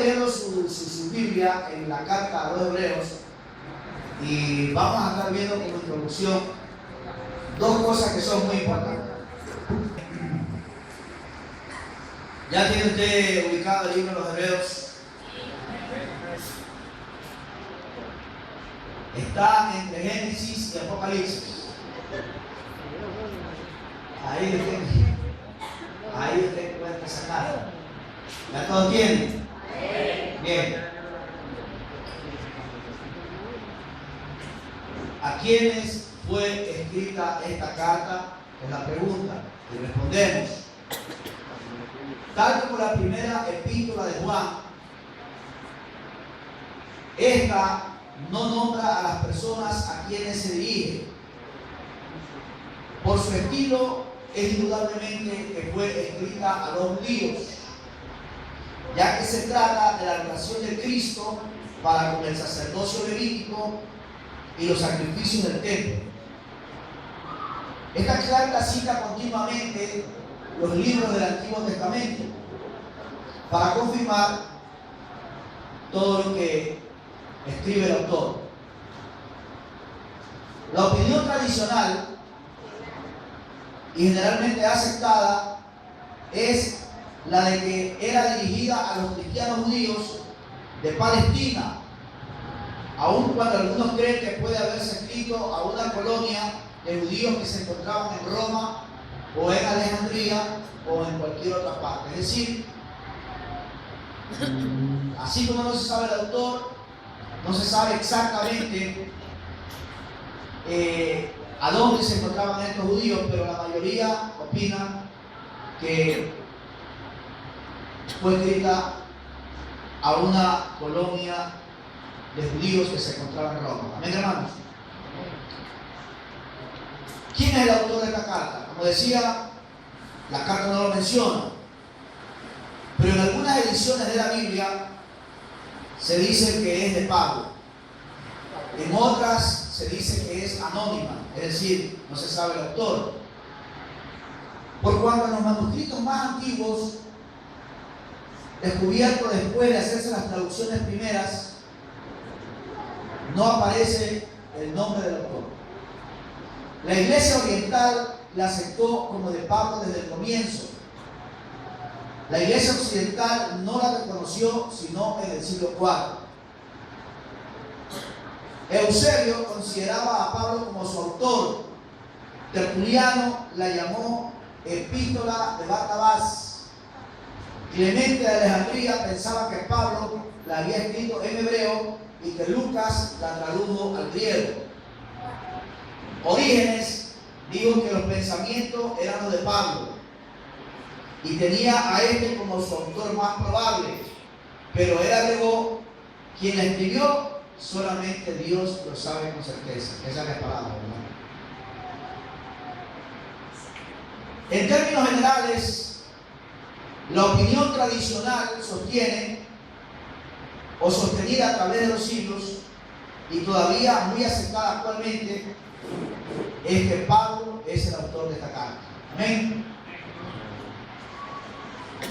abriendo su Biblia en la carta a los Hebreos y vamos a estar viendo como introducción dos cosas que son muy importantes. ¿Ya tiene usted ubicado el libro de los Hebreos? Está entre Génesis y Apocalipsis. Ahí usted puede sacar. ¿Ya todos tienen? Bien. ¿A quiénes fue escrita esta carta? Es la pregunta y respondemos. Tal como la primera epístola de Juan, esta no nombra a las personas a quienes se dirige. Por su estilo, es indudablemente que fue escrita a los judíos, ya que se trata de la relación de Cristo para con el sacerdocio levítico y los sacrificios del templo. Esta carta cita continuamente los libros del Antiguo Testamento para confirmar todo lo que escribe el autor. La opinión tradicional y generalmente aceptada es la de que era dirigida a los cristianos judíos de Palestina, aun cuando algunos creen que puede haberse escrito a una colonia de judíos que se encontraban en Roma o en Alejandría o en cualquier otra parte. Es decir, así como no se sabe el autor, no se sabe exactamente a dónde se encontraban estos judíos, pero la mayoría opina que fue escrita a una colonia de judíos que se encontraban en Roma. Amén, hermanos. ¿Quién es el autor de esta carta? Como decía, la carta no lo menciona, pero en algunas ediciones de la Biblia se dice que es de Pablo. En otras se dice que es anónima, es decir, no se sabe el autor. Por cuanto en los manuscritos más antiguos, descubiertos después de hacerse las traducciones primeras, no aparece el nombre del autor. La Iglesia Oriental la aceptó como de Pablo desde el comienzo. La Iglesia Occidental no la reconoció sino en el siglo IV. Eusebio consideraba a Pablo como su autor. Tertuliano la llamó Epístola de Barnabás. Clemente de Alejandría pensaba que Pablo la había escrito en hebreo y que Lucas la tradujo al griego. Orígenes dijo que los pensamientos eran los de Pablo y tenía a este como su autor más probable, pero él agregó: quien la escribió, solamente Dios lo sabe con certeza. Esa es la palabra, ¿verdad? En términos generales, la opinión tradicional sostiene o sostenida a través de los siglos y todavía muy aceptada actualmente es que Pablo es el autor de esta carta. Amén.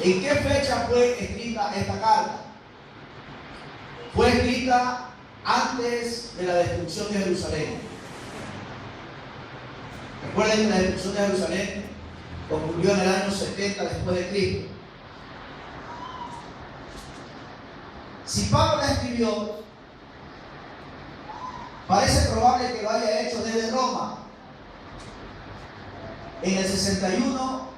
¿En qué fecha fue escrita esta carta? Fue escrita antes de la destrucción de Jerusalén. Recuerden que la destrucción de Jerusalén ocurrió en el año 70 después de Cristo. Si Pablo la escribió, parece probable que lo haya hecho desde Roma, en el 61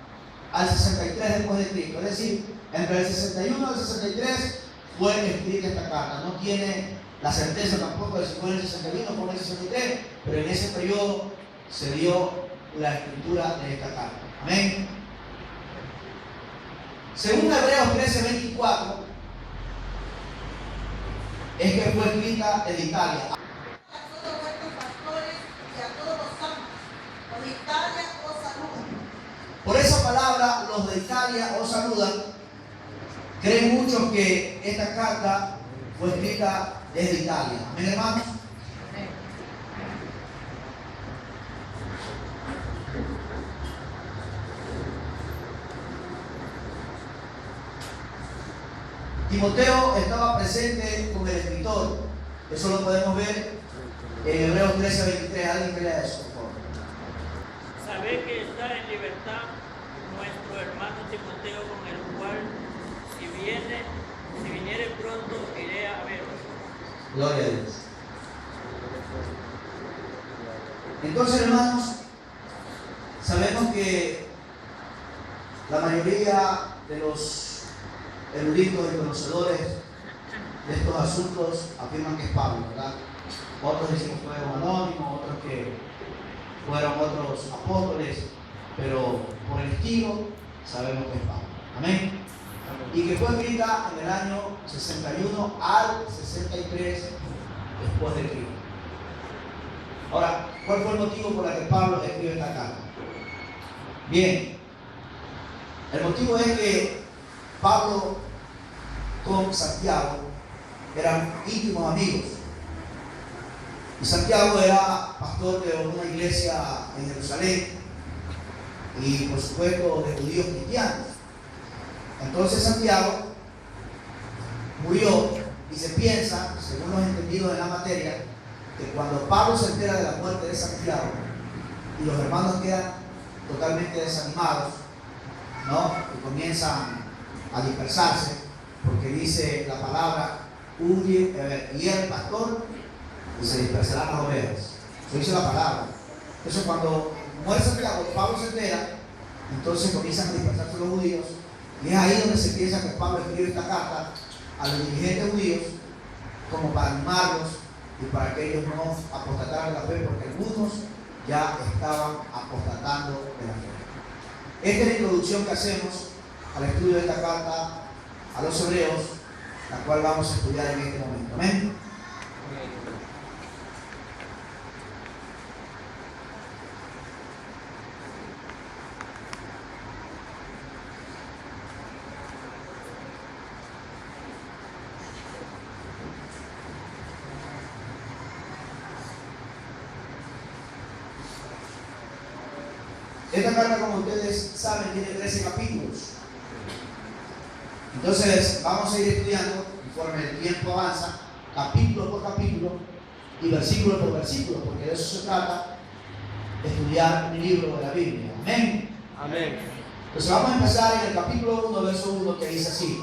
al 63 después de Cristo. Es decir, entre el 61 y el 63 fue escrita esta carta. No tiene la certeza tampoco de si fue en el 61 o fue en el 63, pero en ese periodo se dio la escritura de esta carta. Amén. Según Hebreos 13:24, es que fue escrita en Italia. Por esa palabra, los de Italia os saludan. Creen muchos que esta carta fue escrita desde Italia. ¿Amén, hermanos? Timoteo estaba presente con el escritor. Eso lo podemos ver en Hebreos 13:23. ¿Alguien que lea eso, por favor? Sabed que está en libertad nuestro hermano Timoteo, con el cual si viniere pronto, iré a veros. Gloria a Dios. Entonces, hermanos, sabemos que la mayoría de los eruditos y conocedores de estos asuntos afirman que es Pablo, ¿verdad? Otros dicen que fueron anónimos, otros que fueron otros apóstoles, pero por el estilo sabemos que es Pablo. Amén. Y que fue escrita en el año 61 al 63 después de Cristo. Ahora, ¿cuál fue el motivo por el que Pablo escribe esta carta? Bien, el motivo es que Pablo con Santiago eran íntimos amigos. Y Santiago era pastor de una iglesia en Jerusalén y por supuesto de judíos cristianos. Entonces Santiago murió y se piensa, según los entendidos de la materia, que cuando Pablo se entera de la muerte de Santiago y los hermanos quedan totalmente desanimados, ¿no? Y comienzan a dispersarse, porque dice la palabra, huye, y el pastor, y se dispersarán las ovejas. Eso dice la palabra. Entonces cuando muere Santiago, Pablo se entera, entonces comienzan a dispersarse los judíos, y es ahí donde se piensa que Pablo escribe esta carta a los dirigentes judíos como para animarlos y para que ellos no apostataran de la fe, porque algunos ya estaban apostatando de la fe. Esta es la introducción que hacemos al estudio de esta carta a los hebreos, la cual vamos a estudiar en este momento. Amén. Esta carta, como ustedes saben, tiene 13 capítulos. Entonces, vamos a ir estudiando, conforme el tiempo avanza, capítulo por capítulo y versículo por versículo, porque de eso se trata, de estudiar el libro de la Biblia. Amén. Amén. Entonces, vamos a empezar en el capítulo 1, verso 1, que dice así: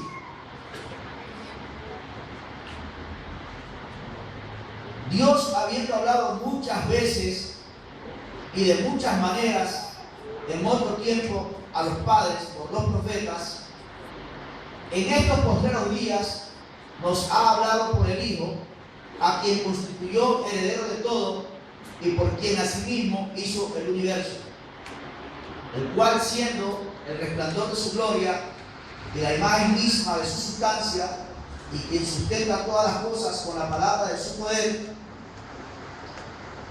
Dios, habiendo hablado muchas veces y de muchas maneras en otro tiempo a los padres por los profetas, en estos postreros días nos ha hablado por el Hijo, a quien constituyó heredero de todo y por quien asimismo hizo el universo, el cual, siendo el resplandor de su gloria y la imagen misma de su sustancia, y quien sustenta todas las cosas con la palabra de su poder,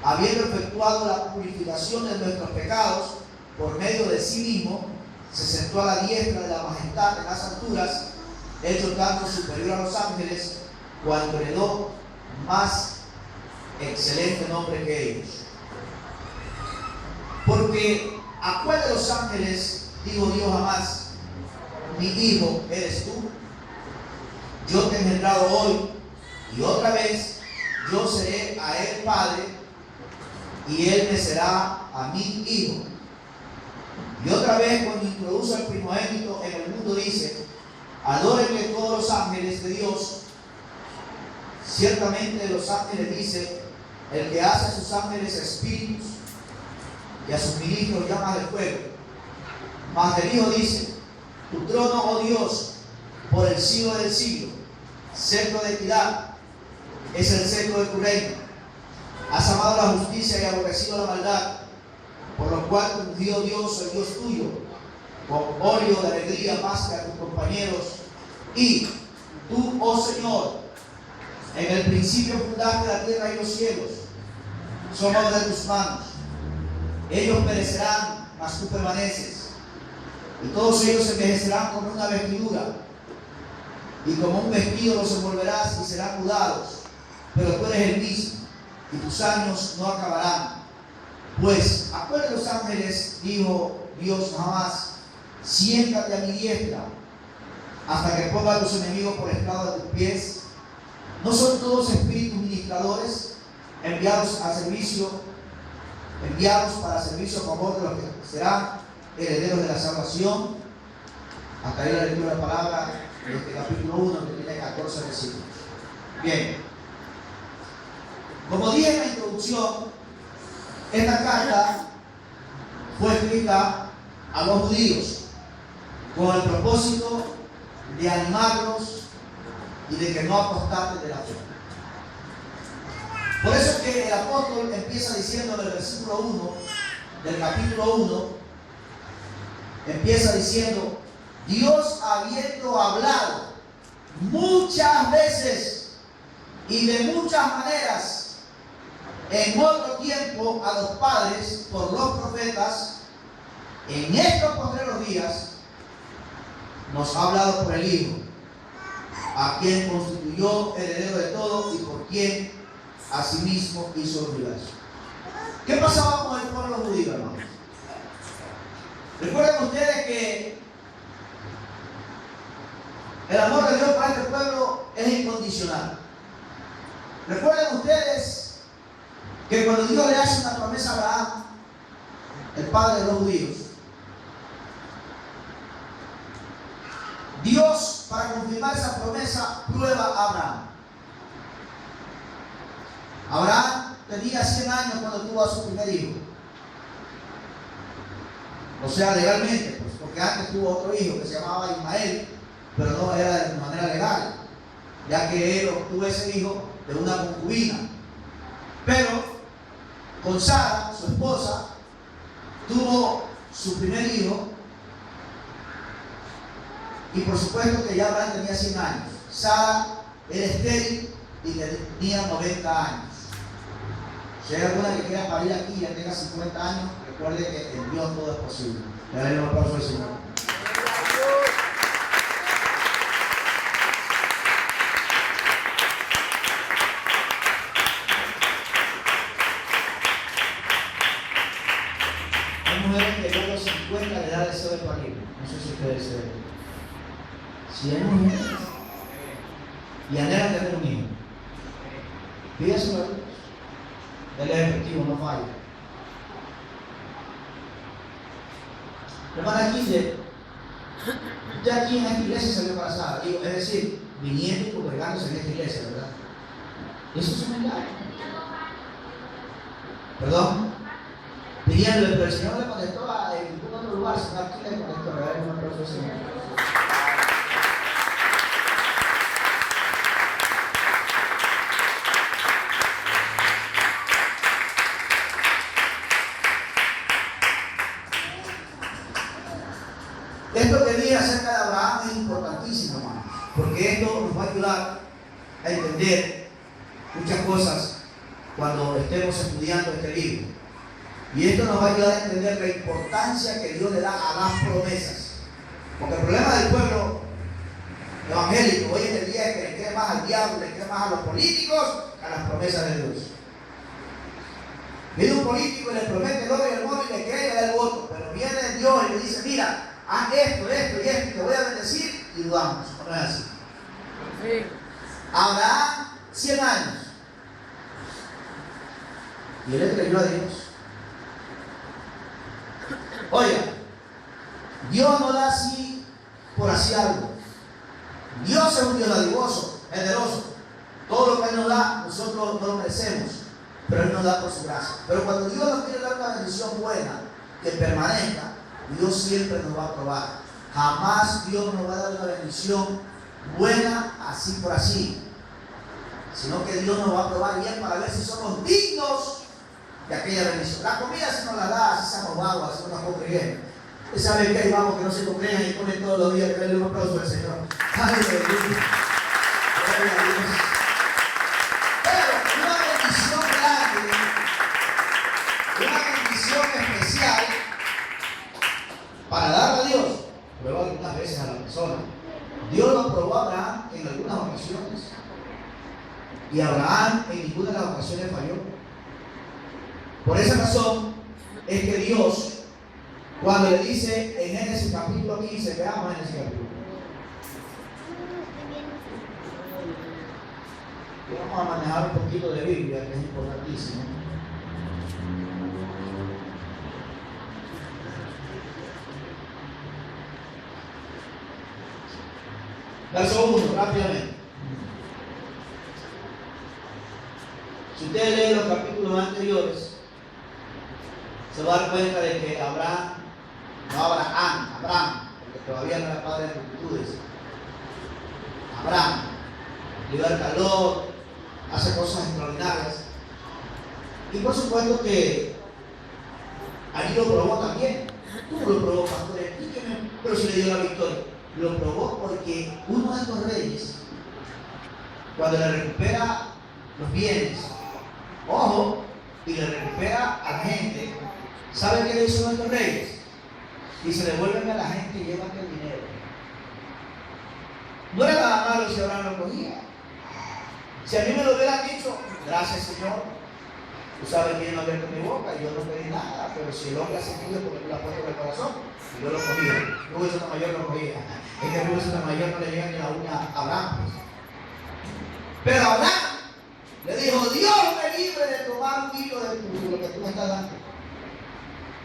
habiendo efectuado la purificación de nuestros pecados por medio de sí mismo, se sentó a la diestra de la majestad en las alturas, hecho tanto superior a los ángeles, cuando heredó más excelente nombre que ellos. Porque ¿a cuál de los ángeles dijo Dios jamás, mi hijo eres tú? Yo te he engendrado hoy, y otra vez yo seré a él padre, y él me será a mí hijo. Y otra vez, cuando introduce al primogénito en el mundo, dice: adórenle todos los ángeles de Dios. Ciertamente los ángeles, dice, el que hace a sus ángeles espíritus y a sus ministros llamas de fuego. Mas del Hijo dice: tu trono, oh Dios, por el siglo del siglo, cetro de equidad es el cetro de tu reino. Has amado la justicia y aborrecido la maldad, por lo cual te ungió Dios, el Dios tuyo, con óleo de alegría más que a tus compañeros. Y tú, oh Señor, en el principio fundaste la tierra y los cielos, son obra de tus manos. Ellos perecerán, mas tú permaneces, y todos ellos envejecerán como una vestidura, y como un vestido los envolverás y serán mudados, pero tú eres el mismo, y tus años no acabarán. Pues, ¿a cuál de los ángeles dijo Dios jamás, siéntate a mi diestra, hasta que ponga a tus enemigos por estrado de tus pies. ¿No son todos espíritus ministradores enviados para servicio a favor de los que serán herederos de la salvación? Hasta ahí la lectura de la palabra de este capítulo 1, que tiene 14 versículos. Bien, como dije en la introducción, esta carta fue escrita a los judíos con el propósito de animarlos y de que no apostaten de la fe. Por eso es que el apóstol empieza diciendo en el versículo 1 del capítulo 1, empieza diciendo: Dios, habiendo hablado muchas veces y de muchas maneras en otro tiempo a los padres por los profetas, en estos postreros días nos ha hablado por el Hijo, a quien constituyó heredero de todo y por quien asimismo hizo el universo. ¿Qué pasaba con el pueblo judío, hermanos? Recuerden ustedes que el amor de Dios para este pueblo es incondicional. Recuerden ustedes que cuando Dios le hace una promesa a Abraham, el padre de los judíos, Dios, para confirmar esa promesa, prueba a Abraham. Abraham tenía 100 años cuando tuvo a su primer hijo. O sea, legalmente, pues, porque antes tuvo otro hijo que se llamaba Ismael, pero no era de manera legal, ya que él obtuvo ese hijo de una concubina. Pero con Sara, su esposa, tuvo su primer hijo, y por supuesto que ya Abraham tenía 100 años. Sara era estéril y tenía 90 años. Si hay alguna que quiera parir aquí y ya tenga 50 años, recuerde que en Dios todo es posible. Le daré un aplauso al Señor. Hay mujeres que ya a los 50 le da deseo de parir. No sé si ustedes se ven. Si hay mujeres y anhelan tener un hijo, pídaselo a Dios. Él es efectivo, no falla. Hermana Quille, ya aquí en esta iglesia salió embarazada, es decir, viniendo y congregándose en esta iglesia, ¿verdad? Eso es un milagro. Perdón, pidiéndole, pero el Señor le contestó en ningún otro lugar, sino aquí le contestó. Le daré un aplauso al Señor. Esto que dije acerca de Abraham es importantísimo, hermano, porque esto nos va a ayudar a entender muchas cosas cuando estemos estudiando este libro. Y esto nos va a ayudar a entender la importancia que Dios le da a las promesas. Porque el problema del pueblo evangélico hoy en el día es que le cree más al diablo, le cree más a los políticos que a las promesas de Dios. Viene un político y le promete el oro y el mono y le cree y le da el voto, pero viene Dios y le dice: mira, haz esto, esto y esto, y te voy a bendecir, y dudamos. No es así. Sí. Abraham, 100 años. Y él le creyó a Dios. Oiga, Dios no da así por así algo. Dios es un Dios dadivoso, generoso. Todo lo que Él nos da, nosotros no lo merecemos, pero Él nos da por su gracia. Pero cuando Dios nos quiere dar una bendición buena, que permanezca, Dios siempre nos va a probar. Jamás Dios nos va a dar una bendición buena así por así, sino que Dios nos va a probar bien para ver si somos dignos de aquella bendición. La comida si nos la da, si somos vagos, si no nos compre bien. Usted sabe que hay vagos que no se congregan y comen todos los días. Que denle un aplauso al Señor. Aleluya. Pero una bendición grande, una bendición especial para dar a Dios, prueba algunas veces a la persona. Dios lo probó a Abraham en algunas ocasiones, y Abraham en ninguna de las ocasiones falló. Por esa razón es que Dios, cuando le dice en Génesis capítulo 15, veamos Génesis capítulo, Y vamos a manejar un poquito de Biblia, que es importantísimo. Verso 1, rápidamente. Si ustedes leen los capítulos anteriores, se va a dar cuenta de que Abraham, porque todavía no era padre de multitudes. Abraham liberta al Lot, hace cosas extraordinarias. Y por supuesto que allí lo probó también. ¿Cómo lo probó, pastor? Explíqueme. Pero si le dio la victoria. Lo probó porque uno de estos reyes, cuando le recupera los bienes, ojo, y le recupera a la gente, ¿sabe qué le hizo a estos reyes? Y se devuelven a la gente y llevan el dinero. No era nada malo si Abraham lo cogía. Si a mí me lo hubieran dicho, gracias Señor, tú sabes que yo no abierto mi boca, yo no pedí nada, pero si el hombre hace tuyo porque tú la has puesto en el corazón, y yo lo cogía. Rubén Sotomayor lo cogía. Es que Rubén Sotomayor no le llega ni la uña a Abraham. Pero Abraham le dijo, Dios me libre de tomar un hilo de lo que tú me estás dando.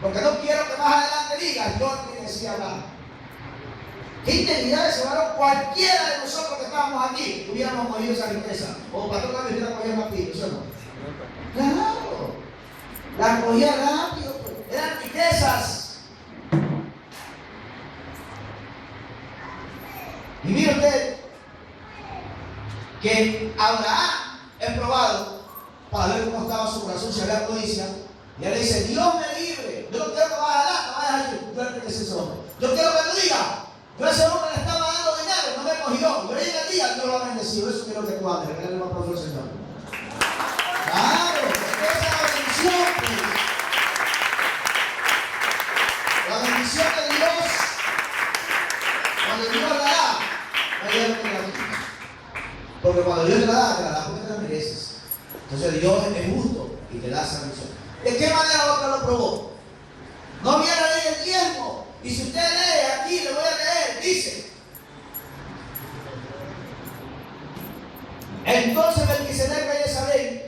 Porque no quiero que más adelante digas, yo te decía Abraham. ¿Qué integridad de llevaron cualquiera de nosotros que estábamos aquí? Hubiéramos cogido esa riqueza. O pastor que hubiera cogido rápido, ¿sí o no? Claro. La cogía rápido. Eran riquezas. Y mire usted que Abraham es probado para ver cómo estaba su corazón, si había codicia. Y él le dice, Dios me libre. Yo no quiero que vaya adelante, vaya allí. Yo le ese hombre. Yo quiero que me diga. Yo a ese hombre le estaba dando dinero, no me cogió. Yo le dije el día, Dios lo ha bendecido. Eso quiero que tú hagas. Regálale un aplauso al Señor. Claro, esa es la bendición. La bendición de Dios, cuando Dios la da, no hay algo que la quita. Porque cuando Dios te la da porque te la mereces. Entonces Dios es justo y te da esa bendición. ¿De qué manera otra lo probó? No viene a leer el tiempo. Y si usted lee aquí, le voy a leer, dice. Entonces Melquisedec, rey de Salem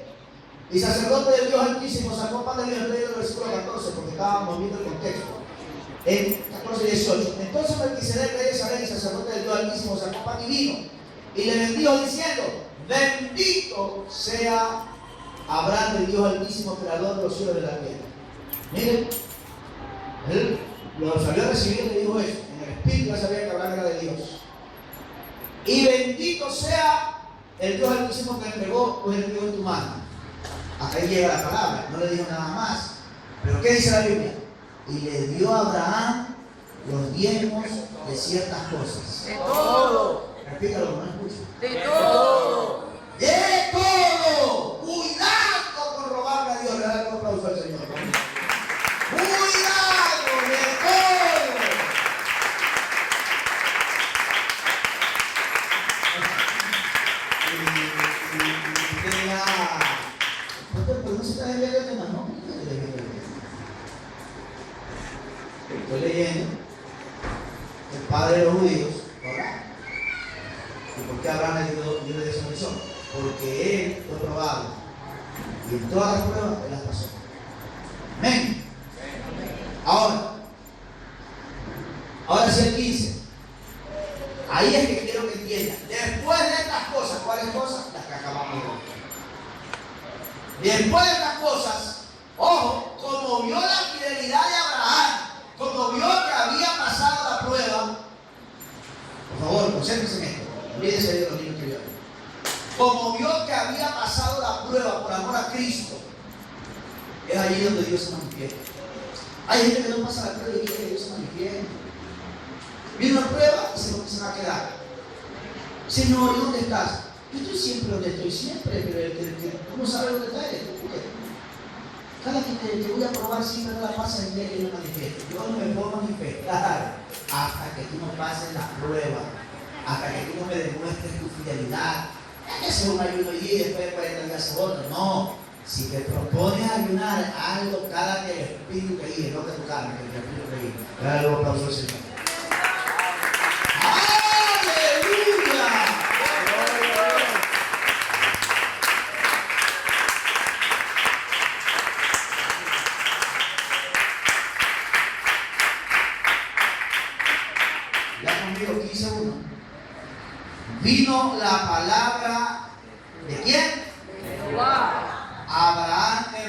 y sacerdote del Dios Altísimo, sacó pan de Dios. Estoy en el versículo 14 porque estábamos viendo el contexto. En 14 y 18. Entonces Melquisedec, rey de Salem y sacerdote del Dios Altísimo, sacó pan y vino y le bendijo diciendo: bendito sea Abraham, el Dios Altísimo, creador de los cielos y de la tierra. Miren, él lo salió a recibir y le dijo eso. En el espíritu ya sabía que Abraham era de Dios. Y bendito sea el Dios Altísimo que entregó pues el Dios en tu mano. Hasta ahí llega la palabra, no le dijo nada más. Pero ¿qué dice la Biblia? Y le dio a Abraham los diezmos de ciertas cosas. De todo. Repítalo, no escucho. De todo. ¡De todo! ¡Cuidado con robarle a Dios! Le da un aplauso al Señor. ¡Cuidado de todo! Y tenía... Pero no se está desviando el tema, ¿no? Estoy leyendo el padre de los judíos, Abraham. ¿Y por qué Abraham le dio esa mención? Porque él fue probado y en todas las pruebas él las pasó. Amén. Ahora sí el 15. Ahí es que quiero que entiendan. Después de estas cosas, ¿cuáles cosas? Las que acabamos de ver. Después de estas cosas, ojo, como vio la fidelidad de Abraham, como vio que había pasado la prueba, por favor, concéntrense en esto. Olvídense de los niños que vieron. Como vio que había pasado la prueba por amor a Cristo, es allí donde Dios se manifiesta. Hay gente que no pasa la prueba y quiere que Dios se manifieste. Viene una prueba y se va a quedar. Señor, ¿dónde estás? Yo estoy siempre donde estoy, siempre, pero ¿cómo sabes dónde estás? Cada que te voy a probar siempre no la pasas en día que yo manifieste. Yo no me puedo manifestar hasta que tú no pases la prueba, hasta que tú no me demuestres tu fidelidad. No es que sea un ayuno y después de 40 días se otro. No, si te propones ayunar, algo cada que el Espíritu te guíe, no que tu carne, que el Espíritu te guíe. Dale un aplauso al Señor.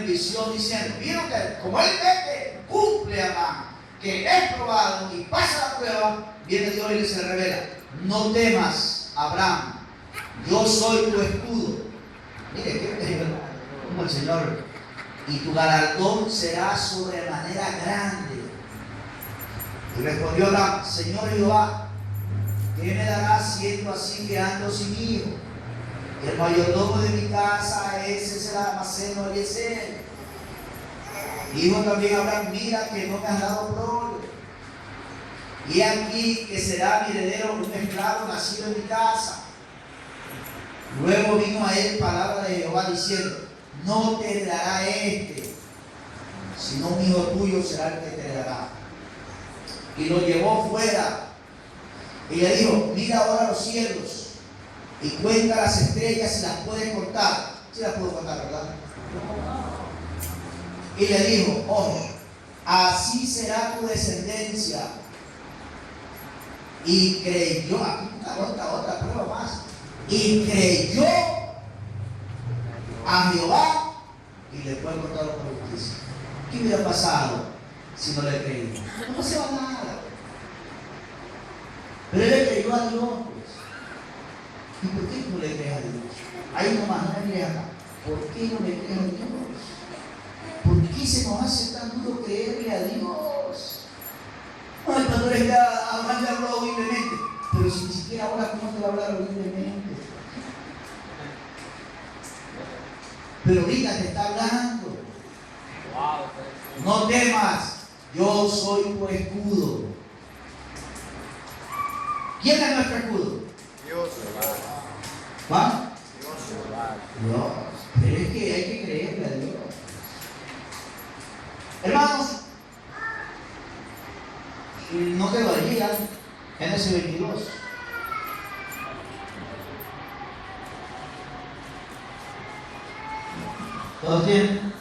en visión diciendo, vieron que como él ve que cumple Abraham, que es probado y pasa la prueba, viene Dios y se le revela, no temas, Abraham, yo soy tu escudo. Mire, ¿qué? Como el Señor, y tu galardón será sobremanera grande. Y respondió Abraham, Señor Jehová, ¿qué me darás siendo así que ando sin hijo? El mayordomo de mi casa, ese es el almaceno Eliezer. Dijo también Abraham, mira que no me has dado prole. Y aquí que será mi heredero un esclavo nacido en mi casa. Luego vino a él palabra de Jehová diciendo, no te heredará este, sino un hijo tuyo será el que te heredará. Y lo llevó fuera y le dijo, mira ahora los cielos y cuenta las estrellas si las puedes contar. Si las puedo contar, ¿verdad? Y le dijo, ojo, así será tu descendencia. Y creyó, aquí otra prueba más. Y creyó a Jehová y le fue contado por justicia. ¿Qué hubiera pasado si no le creyó? No pasaba nada. Pero él le creyó a Dios. ¿Y por qué no le crees a Dios? Ahí nomás, no le crees acá. ¿Por qué no le crees a Dios? ¿Por qué se nos hace tan duro creerle a Dios? Ay, pastor, es que Abraham le habló audiblemente. Pero si ni siquiera ahora, ¿cómo te va a hablar audiblemente? Pero ahorita te está hablando. No temas, yo soy tu escudo. ¿Quién es nuestro escudo? Dios. ¿Juan? Dios. Pero es que hay que creerle a Dios. Hermanos, no te varían. Génesis 22. ¿Todos tienen?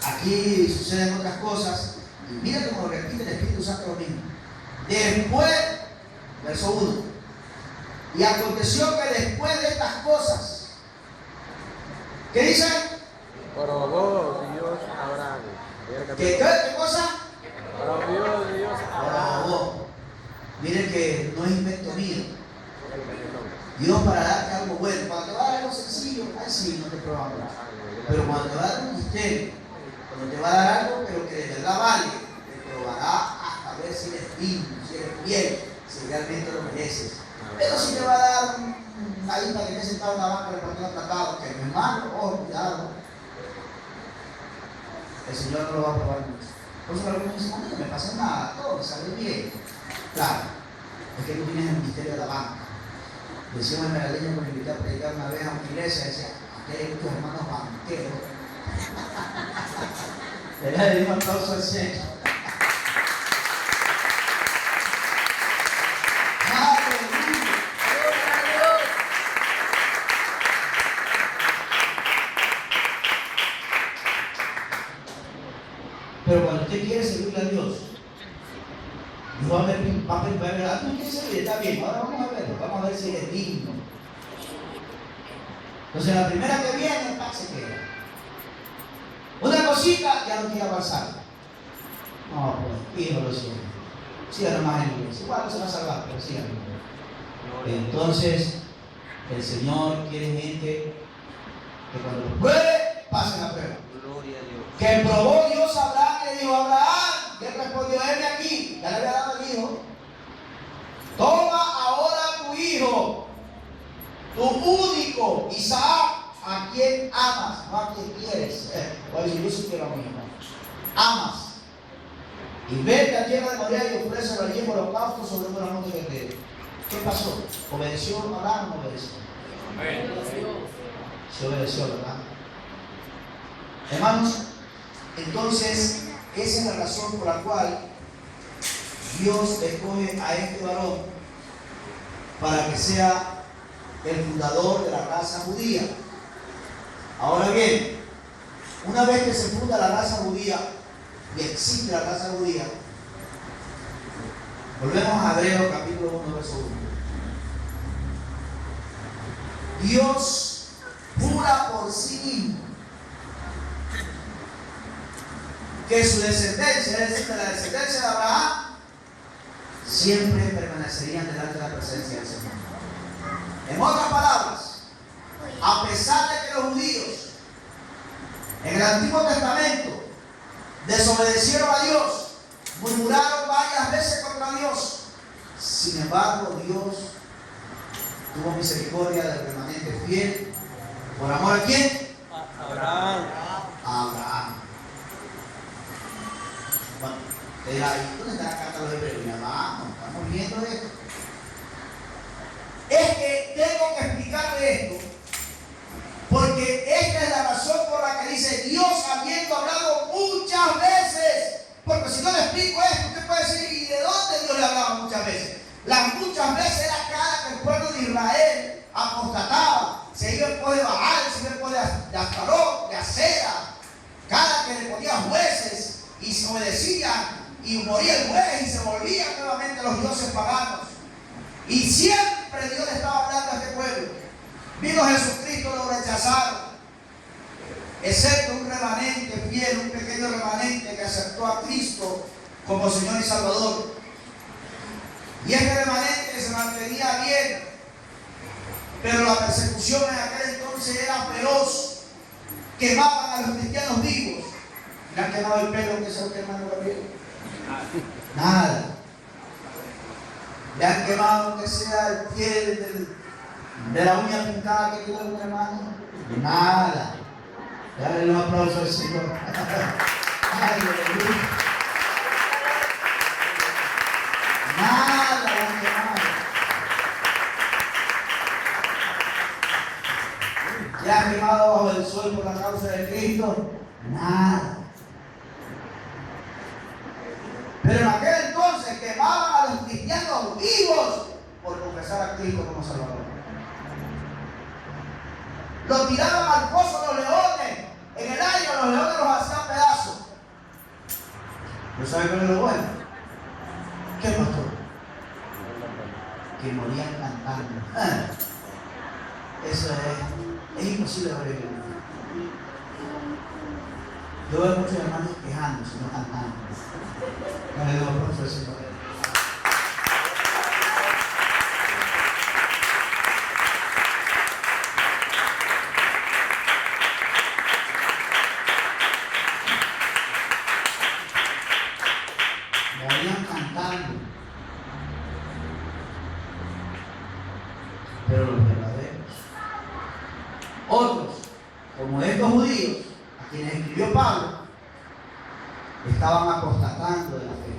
Aquí suceden otras cosas. Y mira cómo repite el Espíritu Santo lo mismo. Después, verso 1. Y aconteció que después de estas cosas, ¿qué dice? Probó Dios a Abraham. ¿Qué cosa? Probó Dios a Abraham. Probó. Miren que no es invento mío. Dios para darte algo bueno, cuando te va a dar algo sencillo, ahí sí, no te prueba nada. Pero cuando te va a dar un misterio, cuando te va a dar algo, pero que de verdad vale, te probará hasta ver si eres digno, si eres fiel, si realmente lo mereces. Pero si te va a dar una hija que esté sentada en una banca repartiendo tratados, que no es malo, cuidado. El Señor no lo va a probar mucho. Por eso algunos dicen, no me pasa nada, todo me sale bien. Claro, es que tú tienes el misterio de la banca. Decíamos en Meraleña cuando invité a predicar una vez a una iglesia, decía, aquí hay muchos hermanos banqueros. Le dimos un aplauso al Señor. Pero cuando usted quiere servirle a Dios, Dios va a ver, tú quieres servir, está bien, ahora vamos a verlo, vamos a ver si eres digno. Entonces la primera que viene, el pack se queda. Una cosita, ya no quiere avanzar. No, pues, hijo lo siento. Sigan más en la iglesia. Igual no se va a salvar, pero sigan. Entonces, el Señor quiere gente que cuando lo pruebe, pase la prueba. Gloria a Dios. Que probó Dios a Abraham, le dijo, Abraham, que respondió, heme aquí, ya le había dado el hijo. Toma ahora tu hijo, tu único, Isaac, a quien amas, no a quien quieres. Oye, yo sí quiero a mi hijo. Amas. Y vete a tierra de Moria y ofrece allí por los pastos sobre una monte de Betel. ¿Qué pasó? ¿Obedeció Abraham o no obedeció? Se obedeció, ¿verdad? Hermanos, entonces, esa es la razón por la cual Dios escoge a este varón para que sea el fundador de la raza judía. Ahora bien, una vez que se funda la raza judía y existe la raza judía, volvemos a Hebreos capítulo 1, verso 1. Dios jura por sí mismo que su descendencia, es decir, la descendencia de Abraham, siempre permanecerían delante de la presencia del Señor. En otras palabras, a pesar de que los judíos en el Antiguo Testamento desobedecieron a Dios, murmuraron varias veces contra Dios, sin embargo Dios tuvo misericordia del remanente fiel. ¿Por amor a quién? Abraham. A Abraham. Bueno, te dirá, ¿dónde está la carta de los hebreos? Ya vamos, estamos viendo esto. Es que tengo que explicarle esto, porque esta es la razón por la que dice Dios habiendo hablado muchas veces. Porque si no le explico esto, usted puede decir, ¿y de dónde Dios le hablaba muchas veces? Las muchas veces era cada que el pueblo de Israel apostataba, se iba en pos de Baal, se iba en pos de Astarot, de Acera, cada que le ponía jueces y se obedecían y moría el juez y se volvían nuevamente los dioses paganos. Y siempre Dios le estaba hablando a este pueblo. Vino Jesucristo, lo rechazaron, excepto un remanente fiel, un pequeño remanente que aceptó a Cristo como Señor y Salvador. Y este remanente se mantenía bien, pero la persecución en aquel entonces era feroz. Quemaban a los cristianos vivos. ¿Le han quemado el pelo que se hermano Gabriel? Nada. Le han quemado aunque sea el pie de la uña pintada que tuvo un hermano. Nada. Dale un aplauso al Señor. Ay, aleluya. Nada le han quemado. ¿Le han quemado bajo el sol por la causa de Cristo? Nada. Pero en aquel entonces quemaban a los cristianos vivos por confesar a Cristo como Salvador. Los tiraban al pozo de los leones, en el aire los leones los hacían pedazos. ¿No saben cuál es lo bueno? ¿Qué pasó? Que morían cantando. Eso es imposible de ver. Yo veo muchos hermanos quejándose, no cantando. No le doy aplauso al Señor. Morían cantando. Pero los verdaderos, otros, como estos judíos, a quienes escribió Pablo, estaban apostatando de la fe.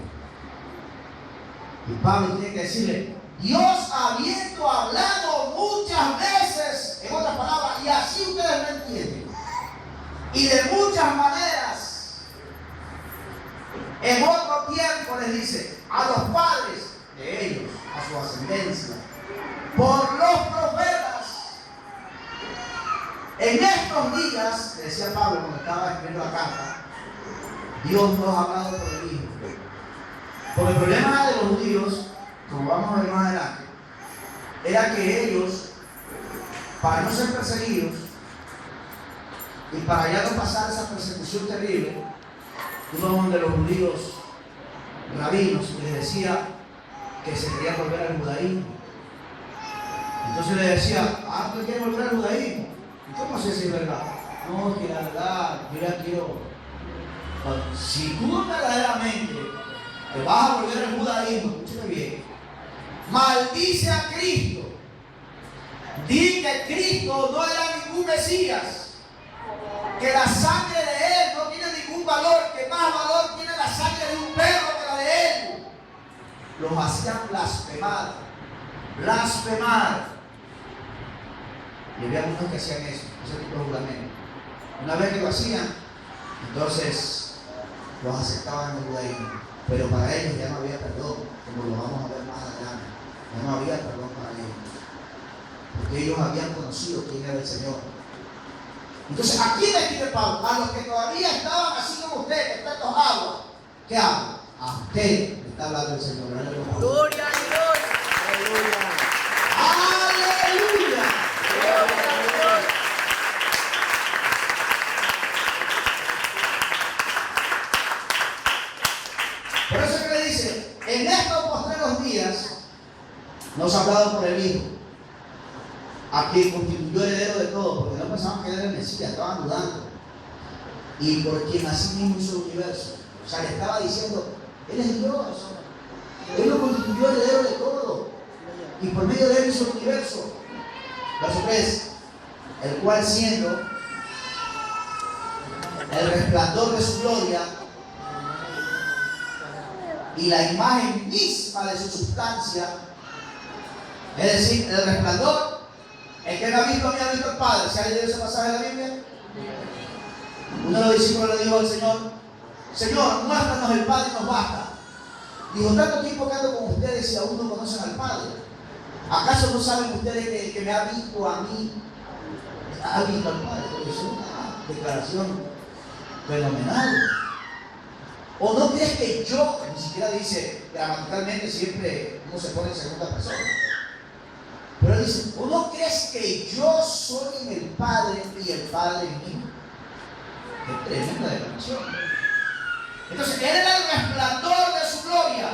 Y Pablo tiene que decirle, Dios habiendo hablado muchas veces, en otras palabras, y así ustedes lo entienden, y de muchas maneras, en otro tiempo les dice, a los padres de ellos, a su ascendencia, por los profetas. En estos días, decía Pablo cuando estaba escribiendo la carta, Dios nos ha hablado por el Hijo. Porque el problema de los judíos, como vamos a ver más adelante, era que ellos, para no ser perseguidos y para ya no pasar esa persecución terrible, uno donde los judíos rabinos les decía que se quería volver al judaísmo. Entonces le decía, ¿tú quieres volver al judaísmo? ¿Y cómo sé si es verdad? No, que la verdad, yo ya quiero. Si tú verdaderamente te vas a volver al judaísmo, escúchame bien, maldice a Cristo. Di que Cristo no era ningún Mesías, que la sangre de Él no tiene ningún valor, que más valor tiene la sangre de un perro que la de Él. Los hacían blasfemar, blasfemar. Y había algunos que hacían eso, ese tipo de juramento. Una vez que lo hacían, entonces los aceptaban en el judaísmo. Pero para ellos ya no había perdón, como lo vamos a ver más adelante. Ya no había perdón para ellos. Porque ellos habían conocido quién era el Señor. Entonces, ¿a quién le escribe Pablo? A los que todavía estaban así como usted, que está en los aguas. ¿Qué hago? A usted le está hablando el Señor. Gloria a Dios. ¡Aleluya! Gloria a Dios. Nos ha hablado por el Hijo, a quien constituyó heredero de todo, porque no pensaban que él era el Mesías, estaban dudando. Y por quien así mismo hizo el universo. O sea, le estaba diciendo, Él es Dios. Él lo constituyó heredero de todo. Y por medio de Él hizo el universo. Verso 3. El cual siendo el resplandor de su gloria y la imagen misma de su sustancia, es decir, el resplandor, el que me ha visto a mí ha visto al Padre. ¿Se ha leído ese pasaje de la Biblia? Uno de los discípulos le dijo al Señor, Señor, muéstranos el Padre y nos basta. Dijo, tanto tiempo que ando con ustedes y aún no conocen al Padre. ¿Acaso no saben ustedes que el que me ha visto a mí ha visto al Padre? Porque es una declaración fenomenal. ¿O no crees que yo, ni siquiera dice gramaticalmente, siempre uno se pone en segunda persona? Pero dice, ¿o no crees que yo soy en el Padre y el Padre en mí? Qué tremenda declaración. Entonces, Él era el resplandor de su gloria.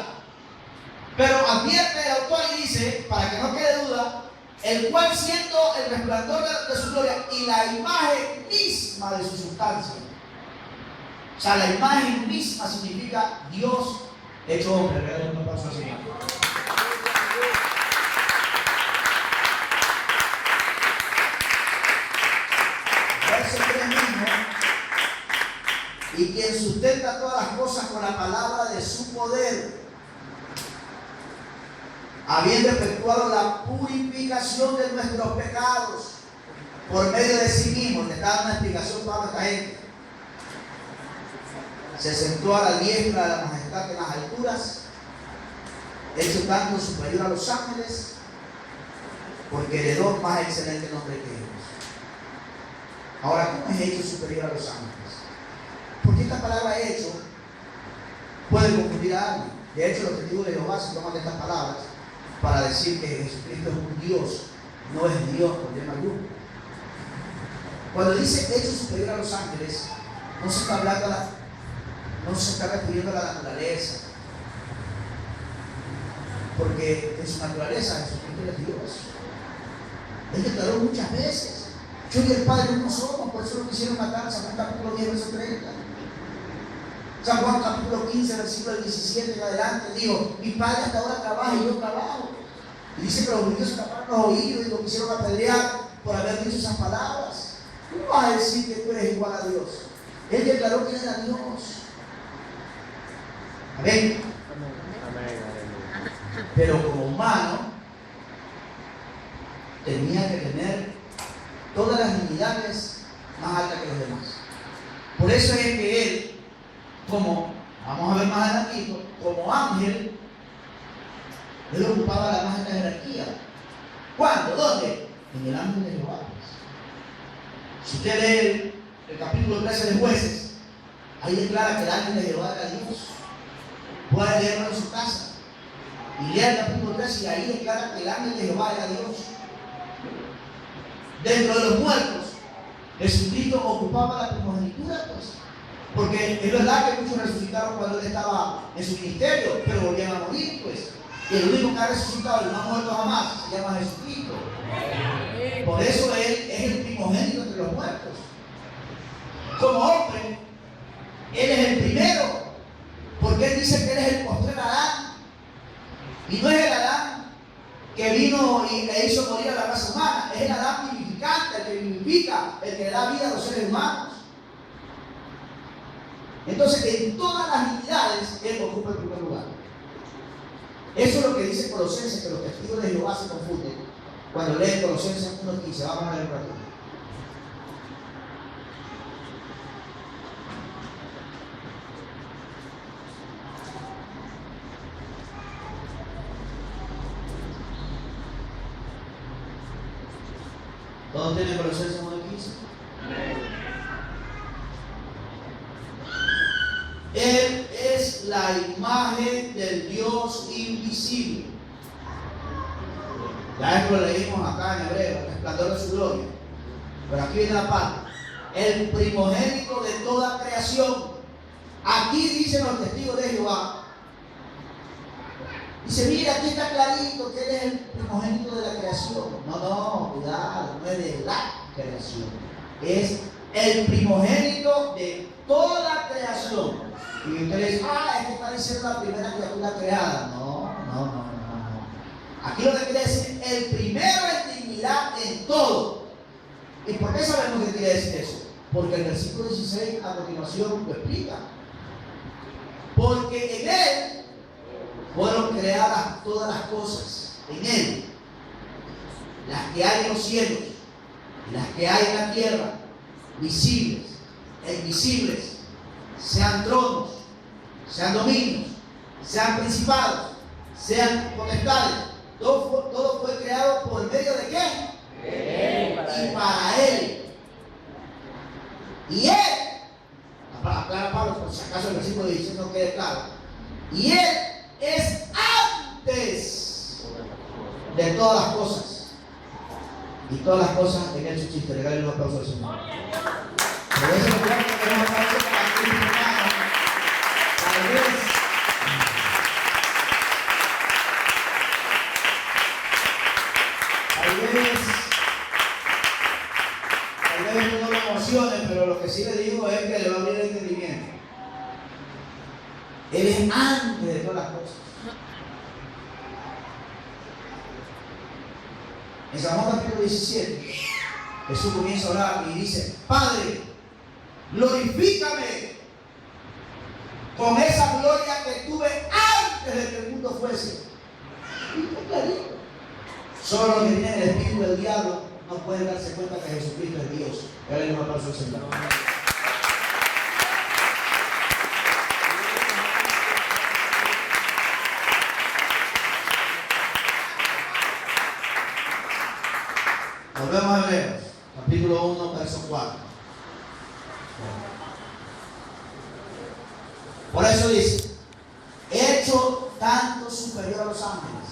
Pero advierte el autor y dice, para que no quede duda, el cual siendo el resplandor de su gloria y la imagen misma de su sustancia. O sea, la imagen misma significa Dios hecho hombre. Regálame un aplauso al Señor. Verso 3 mismo. Y quien sustenta todas las cosas con la palabra de su poder, habiendo efectuado la purificación de nuestros pecados por medio de sí mismo. Le está dando una explicación para esta gente. Se sentó a la diestra de la majestad en las alturas, hecho tanto superior a los ángeles, porque heredó más excelente nombre que ellos. Ahora, ¿cómo es hecho superior a los ángeles? Porque esta palabra hecho puede confundir a alguien. De hecho, los testigos de Jehová se toman de estas palabras para decir que Jesucristo es un Dios, no es Dios por tema alguno. Cuando dice hecho superior a los ángeles, no se está hablando no se está refiriendo a la naturaleza, porque en su naturaleza Jesucristo es Dios. Él declaró muchas veces, yo y el Padre uno somos, por eso lo quisieron matar. San Juan capítulo 10, verso 30. San Juan capítulo 15, versículo 17 en adelante, dijo, mi Padre hasta ahora trabaja y yo trabajo. Y dice que los judíos se taparon los oídos y lo quisieron apedrear por haber dicho esas palabras. ¿Cómo vas a decir que tú eres igual a Dios? Él declaró que era Dios. Amén. Pero como humano tenía que tener todas las dignidades más altas que los demás. Por eso es que él, como vamos a ver más adelante, como ángel, él ocupaba la más alta jerarquía. ¿Cuándo? ¿Dónde? En el ángel de Jehová. Si usted lee el capítulo 13 de Jueces, ahí declara que el ángel de Jehová era Dios. Puede leerlo en su casa y lea el capítulo 13 y ahí declara que el ángel de Jehová era Dios. Dentro de los muertos, Jesucristo ocupaba la primogenitura, pues, porque es verdad que muchos resucitaron cuando él estaba en su ministerio, pero volvían a morir, pues. Y el único que ha resucitado y no ha muerto jamás se llama Jesucristo. Por eso él es el primogénito entre los muertos. Como hombre, él es el primero, porque él dice que él es el postrer Adán. Y no es el Adán que vino y le hizo morir a la raza humana, es el Adán vivificante, el que vivifica, el que le da vida a los seres humanos. Entonces, en todas las dignidades, él ocupa el primer lugar. Eso es lo que dice Colosenses, que los testigos de Jehová se confunden cuando leen Colosenses 1:15. Vamos a leer por aquí. ¿Todos tienen Colosenses 1:15? Él es la imagen del Dios invisible. Ya esto lo leímos acá en hebreo, el resplandor de su gloria. Pero aquí viene la parte. El primogénito de toda creación. Aquí dicen los testigos de Jehová Dice, mira, aquí está clarito que Él es el primogénito de la creación. No, cuidado, no es de la creación. Es el primogénito de toda la creación. Y usted dice, es que está diciendo la primera criatura creada. No. Aquí lo que quiere decir, el primero en dignidad en todo. ¿Y por qué sabemos que quiere decir eso? Porque el versículo 16 a continuación lo explica. Porque en Él fueron creadas todas las cosas. En Él. Las que hay en los cielos, las que hay en la tierra, visibles e invisibles, sean tronos, sean dominios, sean principados, sean potestades. Todo fue creado por medio de qué? Y para Él. Y Él, aclara Pablo, por si acaso el versículo 16 no quede claro. Y Él es antes de todas las cosas. Y todas las cosas en Él subsisten. Regalen un aplauso al Señor. Por eso creo que queremos aplauso para Cristo, hermano. Tal vez no me emocione, pero lo que sí le digo es que le va a abrir el entendimiento. Él es antes de todas las cosas. En Salmo capítulo 17, Jesús comienza a orar y dice, Padre, glorifícame con esa gloria que tuve antes de que el mundo fuese. Y está clarito. Solo los que tienen el espíritu del diablo no pueden darse cuenta que Jesucristo es Dios. Dale un aplauso al Señor. Volvemos a Hebreos, capítulo 1, verso 4. Por eso dice, hecho tanto superior a los ángeles.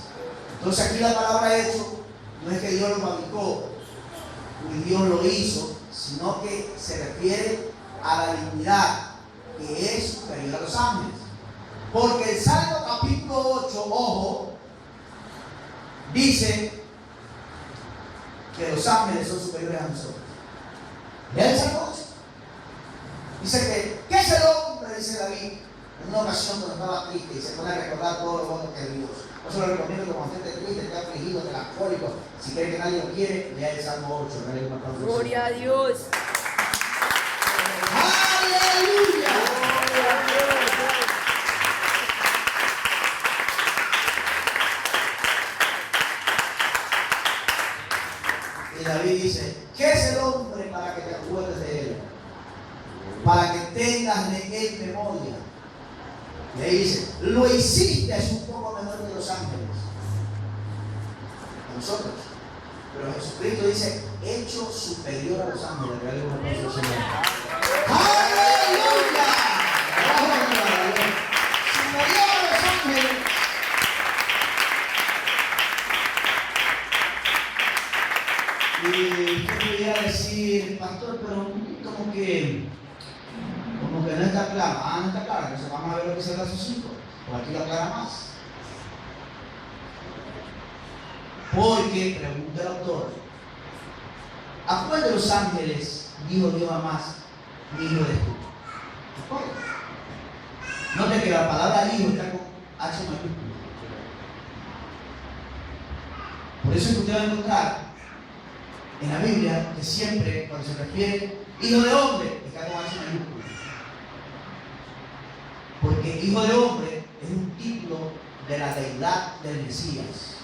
Entonces aquí la palabra hecho no es que Dios lo fabricó, ni Dios lo hizo, sino que se refiere a la dignidad que es superior a los ángeles. Porque el Salmo capítulo 8, ojo, dice que los ángeles son superiores a nosotros. ¿Leer el Salmo 8? Dice que, ¿qué es el hombre? Dice David, en una ocasión cuando estaba triste y se pone a recordar todo lo bueno que es Dios. Por eso le recomiendo que cuando esté triste, esté afligido, esté alcohólico, si cree que nadie lo quiere, lea el Salmo 8. Gloria a Dios. ¡Aleluya! Y David dice, ¿qué es el hombre para que te acuerdes de él? Para que tengas de él memoria. Y ahí dice, lo hiciste es un poco menor que los ángeles. A nosotros. Pero Jesucristo dice, hecho superior a los ángeles. Regale un aplauso al Señor. ¡Aleluya! Superior a los ángeles. Y yo podría decir, pastor, pero como que no está claro. No está claro. Entonces vamos a ver lo que es el verso 5. Por aquí lo aclara más. Porque, pregunta el autor, ¿a cuál de los ángeles dijo Dios jamás, mi hijo eres tú? ¿A cuál? Note que la palabra hijo está con H mayúscula. Por eso es que usted va a encontrar en la Biblia que siempre, cuando se refiere hijo de hombre, está con H mayúscula. Porque hijo de hombre es un título de la deidad del Mesías.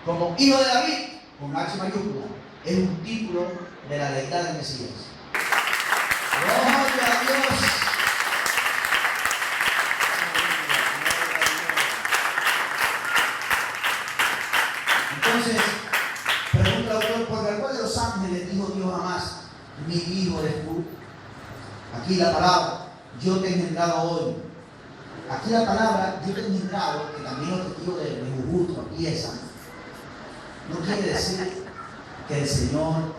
Como hijo de David, con H mayúscula, es un título de la deidad del Mesías. ¡Gloria a Dios! Entonces, pregunta el autor, ¿por cuál de los ángeles dijo Dios jamás, mi hijo eres tú? Aquí la palabra, yo te he engendrado hoy. Aquí la palabra, yo te he engendrado, que también los testigos de Jujutro, aquí esa, no quiere decir que el Señor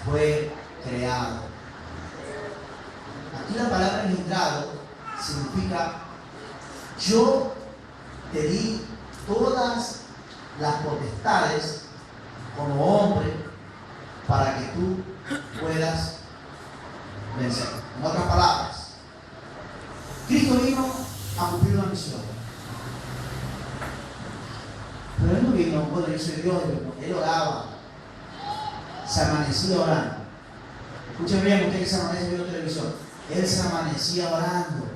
fue creado. Aquí la palabra engendrado significa yo te di todas las potestades como hombre para que tú puedas vencer. En otras palabras, Cristo vino a cumplir una misión. Pero él no vino, bueno, yo soy Dios, él oraba, se amanecía orando. Escuchen bien, usted que se amanece viendo televisión, él se amanecía orando.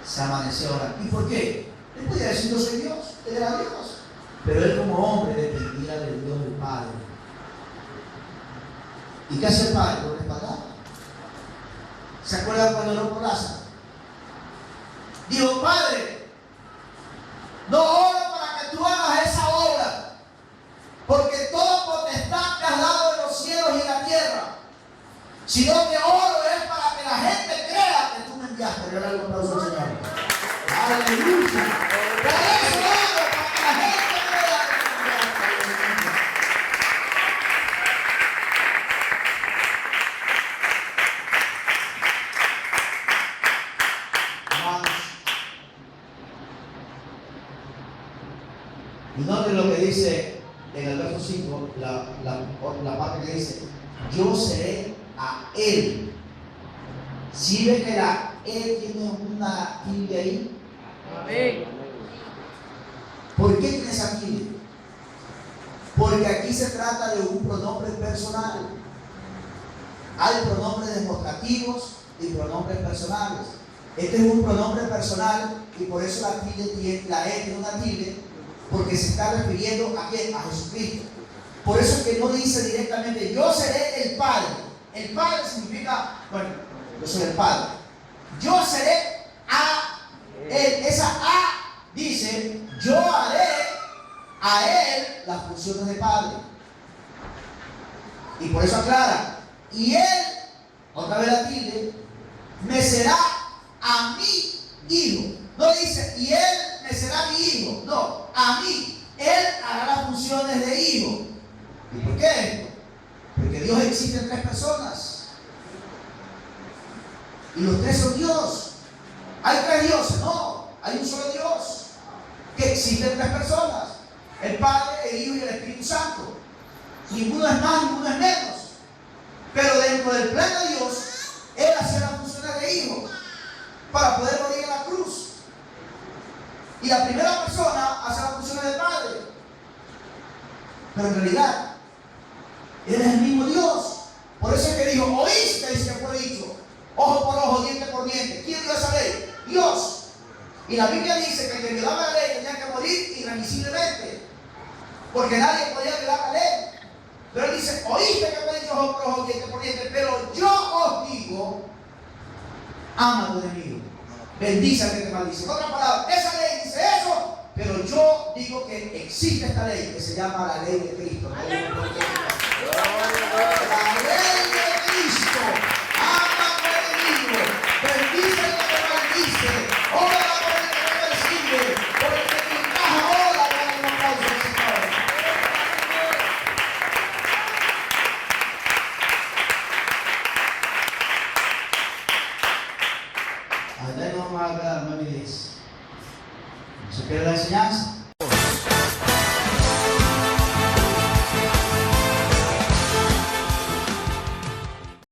Se amanecía orando. ¿Y por qué? Él podía decir yo soy Dios, él era Dios. Pero él como hombre dependía del Dios del Padre. ¿Y qué hace el Padre? Lo respaldaba. ¿Se acuerdan cuando oró por Lázaro? Dijo, Padre, no oro para que tú hagas esa obra, porque toda potestad te has dado en los cielos y en la tierra, sino que oro es para que la gente crea que tú me enviaste. Yo le doy un aplauso al Señor. Aleluya. Por eso oro, para que la gente crea que tú me enviaste. Hermanos, y noten lo que dice en el verso 5, la parte que dice, yo seré a él. ¿Sí ve que la él tiene una tilde ahí? Amén. ¿Por qué tiene esa tilde? Porque aquí se trata de un pronombre personal. Hay pronombres demostrativos y pronombres personales. Este es un pronombre personal y por eso la E tiene una tilde, porque se está refiriendo a quién, a Jesucristo. Por eso es que no dice directamente yo seré el Padre. El Padre significa, bueno, yo soy el Padre. Yo seré a él. Esa A dice yo haré a él las funciones de Padre. Y por eso aclara, y él, otra vez la tilde, me será a mi hijo. No dice, y él me será mi hijo. No, a mí. Él hará las funciones de hijo. ¿Y por qué esto? Porque Dios existe en tres personas. Y los tres son Dios. ¿Hay tres dioses? No, hay un solo Dios. Que existe en tres personas. El Padre, el Hijo y el Espíritu Santo. Ninguno es más, ninguno es menos. Pero dentro del plan de Dios, Él hacía las funciones de hijo para poder morir en la cruz. Y la primera persona hace las funciones del Padre. Pero en realidad, Él es el mismo Dios. Por eso es que dijo, oísteis que fue dicho, ojo por ojo, diente por diente. ¿Quién dio esa ley? Dios. Y la Biblia dice que el que violaba la ley tenía que morir irremisiblemente, porque nadie podía violar la ley. Pero Él dice, oíste que fue dicho, ojo por ojo, diente por diente, pero yo os digo, ama a tu enemigo, bendice al que te maldice. En otras palabras, esa ley dice eso, pero yo digo que existe esta ley que se llama la ley de Cristo. La ley de Cristo. Ama a tu enemigo, bendice al que te maldice, ora por el que te persigue, por el que te encaja, ora por el aplauso del Señor. Hasta ahí no vamos a quedar 9 y 10. ¿Se pierde la enseñanza?